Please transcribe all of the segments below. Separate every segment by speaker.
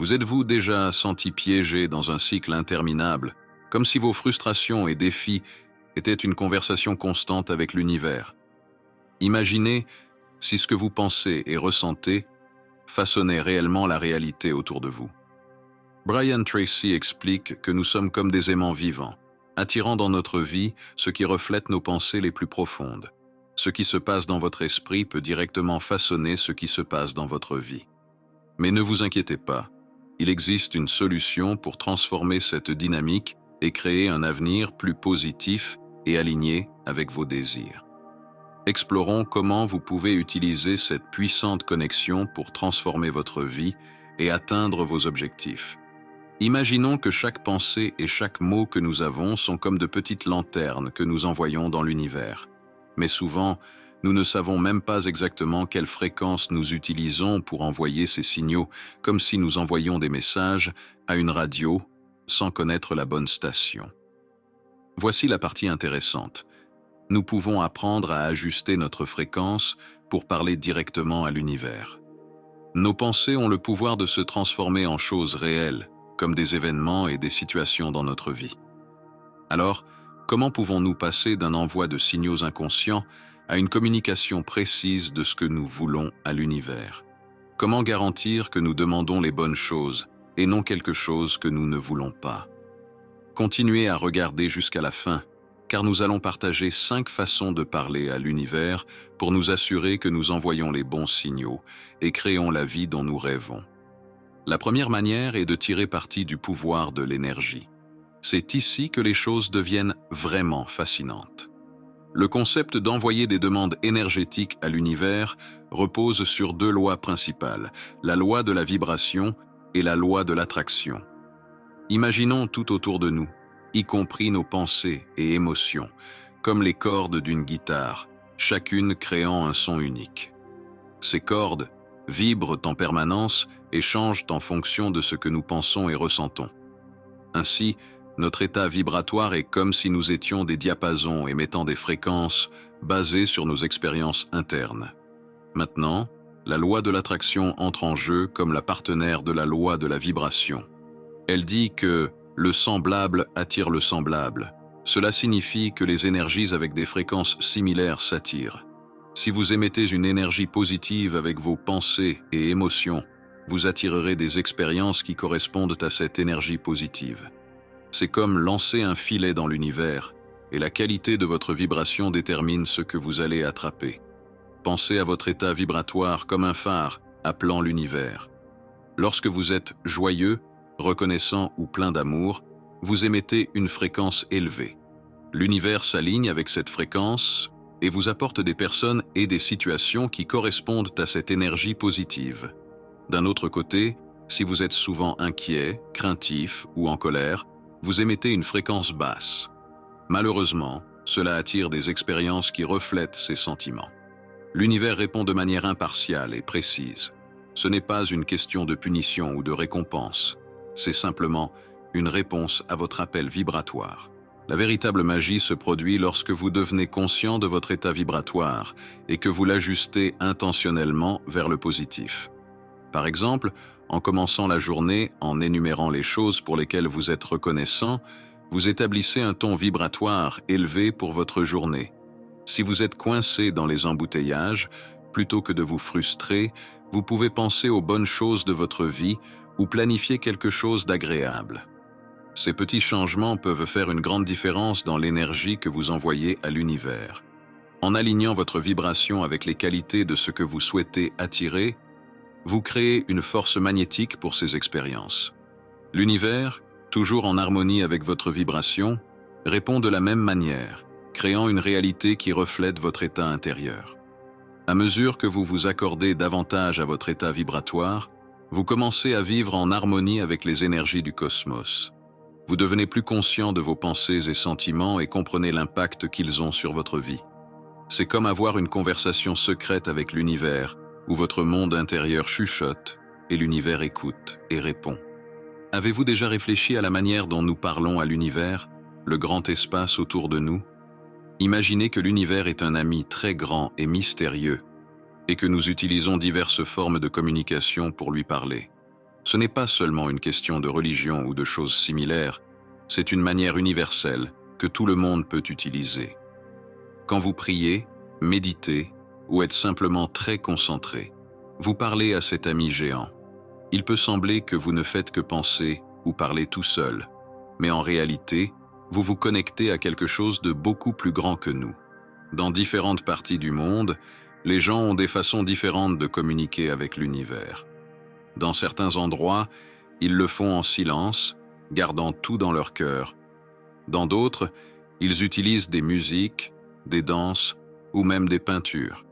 Speaker 1: Vous êtes-vous déjà senti piégé dans un cycle interminable, comme si vos frustrations et défis étaient une conversation constante avec l'univers? Imaginez si ce que vous pensez et ressentez façonnait réellement la réalité autour de vous. Brian Tracy explique que nous sommes comme des aimants vivants, attirant dans notre vie ce qui reflète nos pensées les plus profondes. Ce qui se passe dans votre esprit peut directement façonner ce qui se passe dans votre vie. Mais ne vous inquiétez pas, il existe une solution pour transformer cette dynamique et créer un avenir plus positif et aligné avec vos désirs. Explorons comment vous pouvez utiliser cette puissante connexion pour transformer votre vie et atteindre vos objectifs. Imaginons que chaque pensée et chaque mot que nous avons sont comme de petites lanternes que nous envoyons dans l'univers. Mais souvent, nous ne savons même pas exactement quelle fréquence nous utilisons pour envoyer ces signaux, comme si nous envoyions des messages à une radio sans connaître la bonne station. Voici la partie intéressante. Nous pouvons apprendre à ajuster notre fréquence pour parler directement à l'univers. Nos pensées ont le pouvoir de se transformer en choses réelles, comme des événements et des situations dans notre vie. Alors, comment pouvons-nous passer d'un envoi de signaux inconscients à une communication précise de ce que nous voulons à l'univers? Comment garantir que nous demandons les bonnes choses et non quelque chose que nous ne voulons pas? Continuez à regarder jusqu'à la fin, car nous allons partager 5 façons de parler à l'univers pour nous assurer que nous envoyons les bons signaux et créons la vie dont nous rêvons. La première manière est de tirer parti du pouvoir de l'énergie. C'est ici que les choses deviennent vraiment fascinantes. Le concept d'envoyer des demandes énergétiques à l'univers repose sur 2 lois principales, la loi de la vibration et la loi de l'attraction. Imaginons tout autour de nous, y compris nos pensées et émotions, comme les cordes d'une guitare, chacune créant un son unique. Ces cordes vibrent en permanence et changent en fonction de ce que nous pensons et ressentons. Ainsi, notre état vibratoire est comme si nous étions des diapasons émettant des fréquences basées sur nos expériences internes. Maintenant, la loi de l'attraction entre en jeu comme la partenaire de la loi de la vibration. Elle dit que le semblable attire le semblable. Cela signifie que les énergies avec des fréquences similaires s'attirent. Si vous émettez une énergie positive avec vos pensées et émotions, vous attirerez des expériences qui correspondent à cette énergie positive. C'est comme lancer un filet dans l'univers, et la qualité de votre vibration détermine ce que vous allez attraper. Pensez à votre état vibratoire comme un phare appelant l'univers. Lorsque vous êtes joyeux, reconnaissant ou plein d'amour, vous émettez une fréquence élevée. L'univers s'aligne avec cette fréquence et vous apporte des personnes et des situations qui correspondent à cette énergie positive. D'un autre côté, si vous êtes souvent inquiet, craintif ou en colère, vous émettez une fréquence basse. Malheureusement, cela attire des expériences qui reflètent ces sentiments. L'univers répond de manière impartiale et précise. Ce n'est pas une question de punition ou de récompense. C'est simplement une réponse à votre appel vibratoire. La véritable magie se produit lorsque vous devenez conscient de votre état vibratoire et que vous l'ajustez intentionnellement vers le positif. Par exemple, en commençant la journée en énumérant les choses pour lesquelles vous êtes reconnaissant, vous établissez un ton vibratoire élevé pour votre journée. Si vous êtes coincé dans les embouteillages, plutôt que de vous frustrer, vous pouvez penser aux bonnes choses de votre vie ou planifier quelque chose d'agréable. Ces petits changements peuvent faire une grande différence dans l'énergie que vous envoyez à l'univers. En alignant votre vibration avec les qualités de ce que vous souhaitez attirer, vous créez une force magnétique pour ces expériences. L'univers, toujours en harmonie avec votre vibration, répond de la même manière, créant une réalité qui reflète votre état intérieur. À mesure que vous vous accordez davantage à votre état vibratoire, vous commencez à vivre en harmonie avec les énergies du cosmos. Vous devenez plus conscient de vos pensées et sentiments et comprenez l'impact qu'ils ont sur votre vie. C'est comme avoir une conversation secrète avec l'univers, où votre monde intérieur chuchote et l'univers écoute et répond. Avez-vous déjà réfléchi à la manière dont nous parlons à l'univers, le grand espace autour de nous? Imaginez que l'univers est un ami très grand et mystérieux, et que nous utilisons diverses formes de communication pour lui parler. Ce n'est pas seulement une question de religion ou de choses similaires, c'est une manière universelle que tout le monde peut utiliser. Quand vous priez, méditez ou êtes simplement très concentré, vous parlez à cet ami géant. Il peut sembler que vous ne faites que penser ou parler tout seul, mais en réalité, vous vous connectez à quelque chose de beaucoup plus grand que nous. Dans différentes parties du monde, les gens ont des façons différentes de communiquer avec l'univers. Dans certains endroits, ils le font en silence, gardant tout dans leur cœur. Dans d'autres, ils utilisent des musiques, des danses ou même des peintures.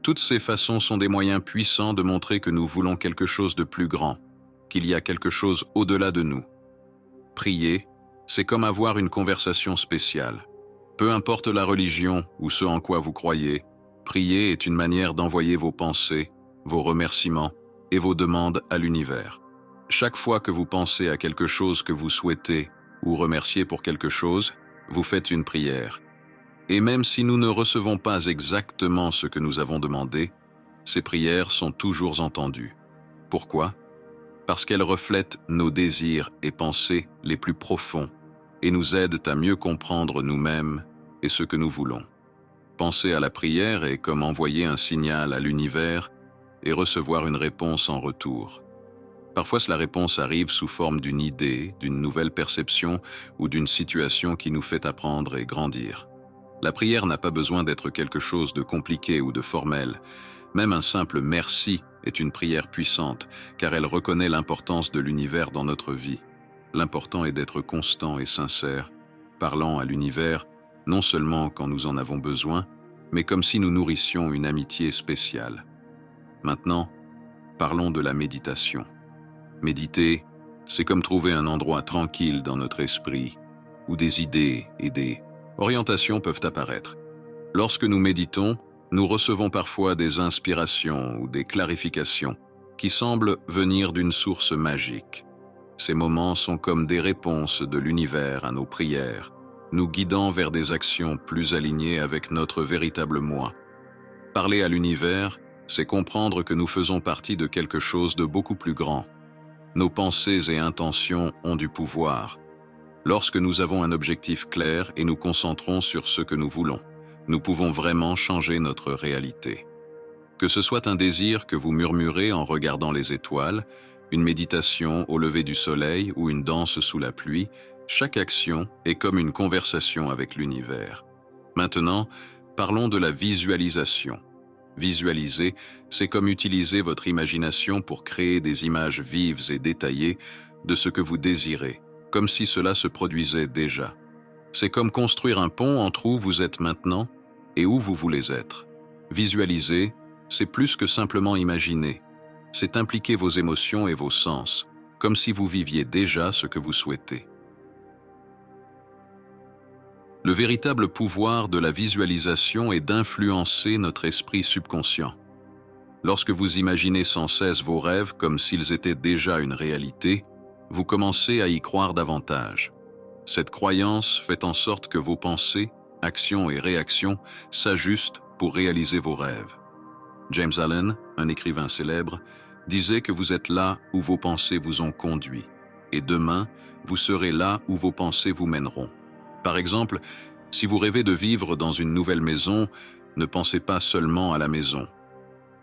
Speaker 1: Toutes ces façons sont des moyens puissants de montrer que nous voulons quelque chose de plus grand, qu'il y a quelque chose au-delà de nous. Prier, c'est comme avoir une conversation spéciale. Peu importe la religion ou ce en quoi vous croyez, prier est une manière d'envoyer vos pensées, vos remerciements et vos demandes à l'univers. Chaque fois que vous pensez à quelque chose que vous souhaitez ou remerciez pour quelque chose, vous faites une prière. Et même si nous ne recevons pas exactement ce que nous avons demandé, ces prières sont toujours entendues. Pourquoi? Parce qu'elles reflètent nos désirs et pensées les plus profonds et nous aident à mieux comprendre nous-mêmes et ce que nous voulons. Penser à la prière est comme envoyer un signal à l'univers et recevoir une réponse en retour. Parfois, la réponse arrive sous forme d'une idée, d'une nouvelle perception ou d'une situation qui nous fait apprendre et grandir. La prière n'a pas besoin d'être quelque chose de compliqué ou de formel. Même un simple « merci » est une prière puissante, car elle reconnaît l'importance de l'univers dans notre vie. L'important est d'être constant et sincère, parlant à l'univers, non seulement quand nous en avons besoin, mais comme si nous nourrissions une amitié spéciale. Maintenant, parlons de la méditation. Méditer, c'est comme trouver un endroit tranquille dans notre esprit, où des idées et des orientations peuvent apparaître. Lorsque nous méditons, nous recevons parfois des inspirations ou des clarifications qui semblent venir d'une source magique. Ces moments sont comme des réponses de l'univers à nos prières, nous guidant vers des actions plus alignées avec notre véritable moi. Parler à l'univers, c'est comprendre que nous faisons partie de quelque chose de beaucoup plus grand. Nos pensées et intentions ont du pouvoir. Lorsque nous avons un objectif clair et nous concentrons sur ce que nous voulons, nous pouvons vraiment changer notre réalité. Que ce soit un désir que vous murmurez en regardant les étoiles, une méditation au lever du soleil ou une danse sous la pluie, chaque action est comme une conversation avec l'univers. Maintenant, parlons de la visualisation. Visualiser, c'est comme utiliser votre imagination pour créer des images vives et détaillées de ce que vous désirez, comme si cela se produisait déjà. C'est comme construire un pont entre où vous êtes maintenant et où vous voulez être. Visualiser, c'est plus que simplement imaginer. C'est impliquer vos émotions et vos sens, comme si vous viviez déjà ce que vous souhaitez. Le véritable pouvoir de la visualisation est d'influencer notre esprit subconscient. Lorsque vous imaginez sans cesse vos rêves comme s'ils étaient déjà une réalité, vous commencez à y croire davantage. Cette croyance fait en sorte que vos pensées, actions et réactions s'ajustent pour réaliser vos rêves. James Allen, un écrivain célèbre, disait que vous êtes là où vos pensées vous ont conduit, et demain, vous serez là où vos pensées vous mèneront. Par exemple, si vous rêvez de vivre dans une nouvelle maison, ne pensez pas seulement à la maison.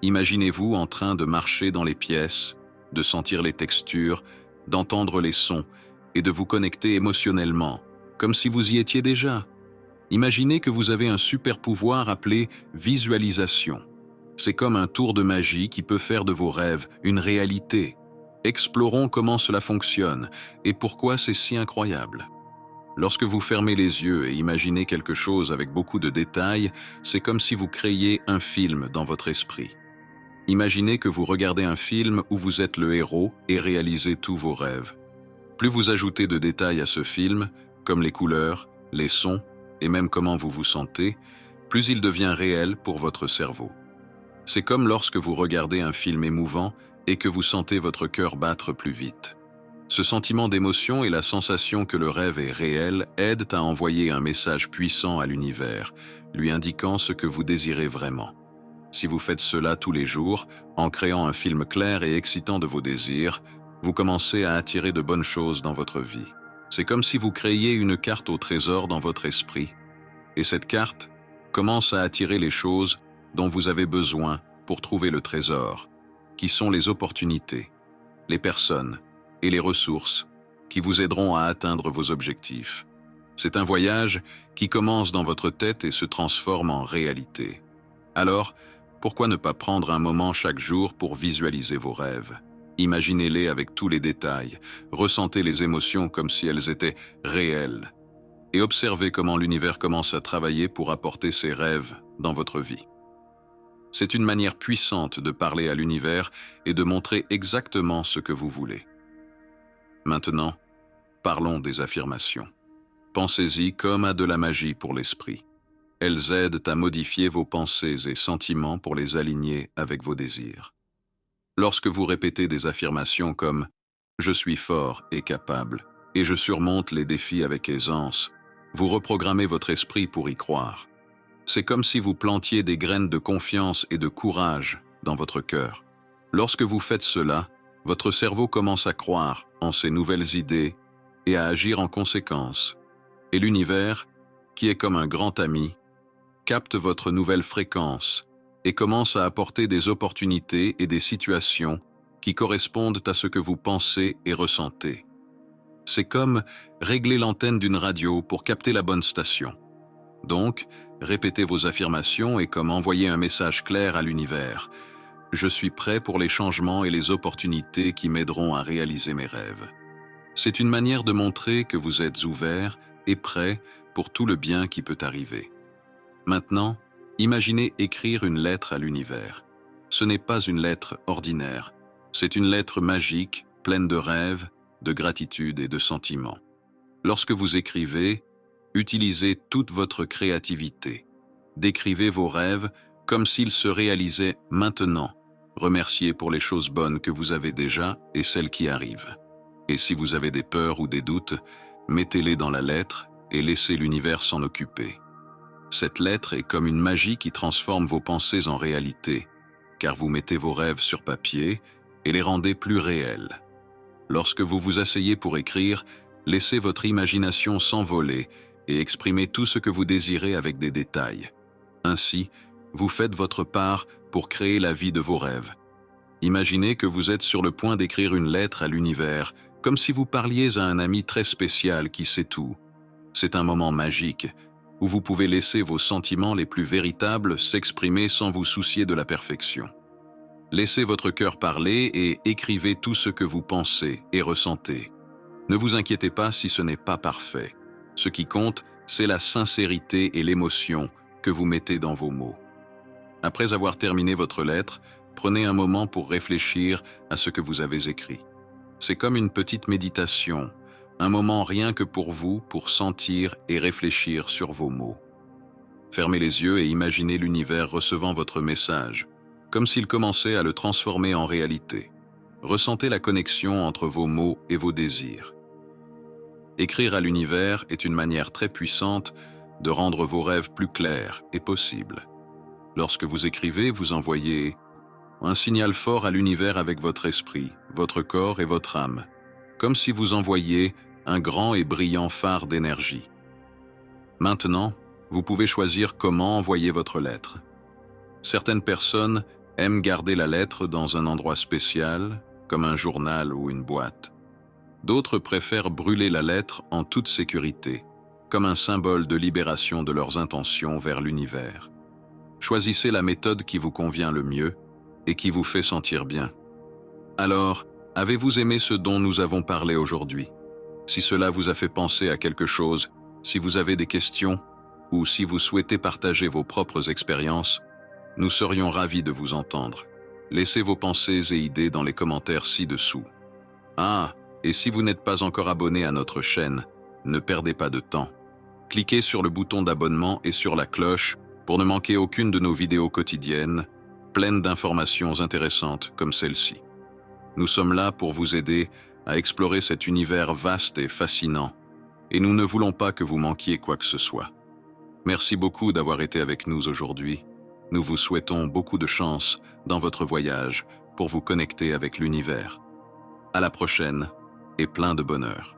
Speaker 1: Imaginez-vous en train de marcher dans les pièces, de sentir les textures, d'entendre les sons et de vous connecter émotionnellement, comme si vous y étiez déjà. Imaginez que vous avez un super pouvoir appelé visualisation. C'est comme un tour de magie qui peut faire de vos rêves une réalité. Explorons comment cela fonctionne et pourquoi c'est si incroyable. Lorsque vous fermez les yeux et imaginez quelque chose avec beaucoup de détails, c'est comme si vous créiez un film dans votre esprit. Imaginez que vous regardez un film où vous êtes le héros et réalisez tous vos rêves. Plus vous ajoutez de détails à ce film, comme les couleurs, les sons et même comment vous vous sentez, plus il devient réel pour votre cerveau. C'est comme lorsque vous regardez un film émouvant et que vous sentez votre cœur battre plus vite. Ce sentiment d'émotion et la sensation que le rêve est réel aident à envoyer un message puissant à l'univers, lui indiquant ce que vous désirez vraiment. Si vous faites cela tous les jours, en créant un film clair et excitant de vos désirs, vous commencez à attirer de bonnes choses dans votre vie. C'est comme si vous créiez une carte au trésor dans votre esprit, et cette carte commence à attirer les choses dont vous avez besoin pour trouver le trésor, qui sont les opportunités, les personnes et les ressources qui vous aideront à atteindre vos objectifs. C'est un voyage qui commence dans votre tête et se transforme en réalité. Alors, pourquoi ne pas prendre un moment chaque jour pour visualiser vos rêves? Imaginez-les avec tous les détails, ressentez les émotions comme si elles étaient réelles, et observez comment l'univers commence à travailler pour apporter ses rêves dans votre vie. C'est une manière puissante de parler à l'univers et de montrer exactement ce que vous voulez. Maintenant, parlons des affirmations. Pensez-y comme à de la magie pour l'esprit. Elles aident à modifier vos pensées et sentiments pour les aligner avec vos désirs. Lorsque vous répétez des affirmations comme « Je suis fort et capable et je surmonte les défis avec aisance », vous reprogrammez votre esprit pour y croire. C'est comme si vous plantiez des graines de confiance et de courage dans votre cœur. Lorsque vous faites cela, votre cerveau commence à croire en ces nouvelles idées et à agir en conséquence. Et l'univers, qui est comme un grand ami, capte votre nouvelle fréquence et commence à apporter des opportunités et des situations qui correspondent à ce que vous pensez et ressentez. C'est comme régler l'antenne d'une radio pour capter la bonne station. Donc, répétez vos affirmations et comme envoyer un message clair à l'univers. Je suis prêt pour les changements et les opportunités qui m'aideront à réaliser mes rêves. C'est une manière de montrer que vous êtes ouvert et prêt pour tout le bien qui peut arriver. Maintenant, imaginez écrire une lettre à l'univers. Ce n'est pas une lettre ordinaire, c'est une lettre magique, pleine de rêves, de gratitude et de sentiments. Lorsque vous écrivez, utilisez toute votre créativité. Décrivez vos rêves comme s'ils se réalisaient maintenant. Remerciez pour les choses bonnes que vous avez déjà et celles qui arrivent. Et si vous avez des peurs ou des doutes, mettez-les dans la lettre et laissez l'univers s'en occuper. Cette lettre est comme une magie qui transforme vos pensées en réalité, car vous mettez vos rêves sur papier et les rendez plus réels. Lorsque vous vous asseyez pour écrire, laissez votre imagination s'envoler et exprimez tout ce que vous désirez avec des détails. Ainsi, vous faites votre part pour créer la vie de vos rêves. Imaginez que vous êtes sur le point d'écrire une lettre à l'univers, comme si vous parliez à un ami très spécial qui sait tout. C'est un moment magique, où vous pouvez laisser vos sentiments les plus véritables s'exprimer sans vous soucier de la perfection. Laissez votre cœur parler et écrivez tout ce que vous pensez et ressentez. Ne vous inquiétez pas si ce n'est pas parfait. Ce qui compte, c'est la sincérité et l'émotion que vous mettez dans vos mots. Après avoir terminé votre lettre, prenez un moment pour réfléchir à ce que vous avez écrit. C'est comme une petite méditation, un moment rien que pour vous, pour sentir et réfléchir sur vos mots. Fermez les yeux et imaginez l'univers recevant votre message, comme s'il commençait à le transformer en réalité. Ressentez la connexion entre vos mots et vos désirs. Écrire à l'univers est une manière très puissante de rendre vos rêves plus clairs et possibles. Lorsque vous écrivez, vous envoyez un signal fort à l'univers avec votre esprit, votre corps et votre âme, comme si vous envoyiez un grand et brillant phare d'énergie. Maintenant, vous pouvez choisir comment envoyer votre lettre. Certaines personnes aiment garder la lettre dans un endroit spécial, comme un journal ou une boîte. D'autres préfèrent brûler la lettre en toute sécurité, comme un symbole de libération de leurs intentions vers l'univers. Choisissez la méthode qui vous convient le mieux et qui vous fait sentir bien. Alors, avez-vous aimé ce dont nous avons parlé aujourd'hui? Si cela vous a fait penser à quelque chose, si vous avez des questions ou si vous souhaitez partager vos propres expériences, nous serions ravis de vous entendre. Laissez vos pensées et idées dans les commentaires ci-dessous. Ah, et si vous n'êtes pas encore abonné à notre chaîne, ne perdez pas de temps. Cliquez sur le bouton d'abonnement et sur la cloche pour ne manquer aucune de nos vidéos quotidiennes, pleines d'informations intéressantes comme celle-ci. Nous sommes là pour vous aider à explorer cet univers vaste et fascinant, et nous ne voulons pas que vous manquiez quoi que ce soit. Merci beaucoup d'avoir été avec nous aujourd'hui. Nous vous souhaitons beaucoup de chance dans votre voyage pour vous connecter avec l'univers. À la prochaine et plein de bonheur.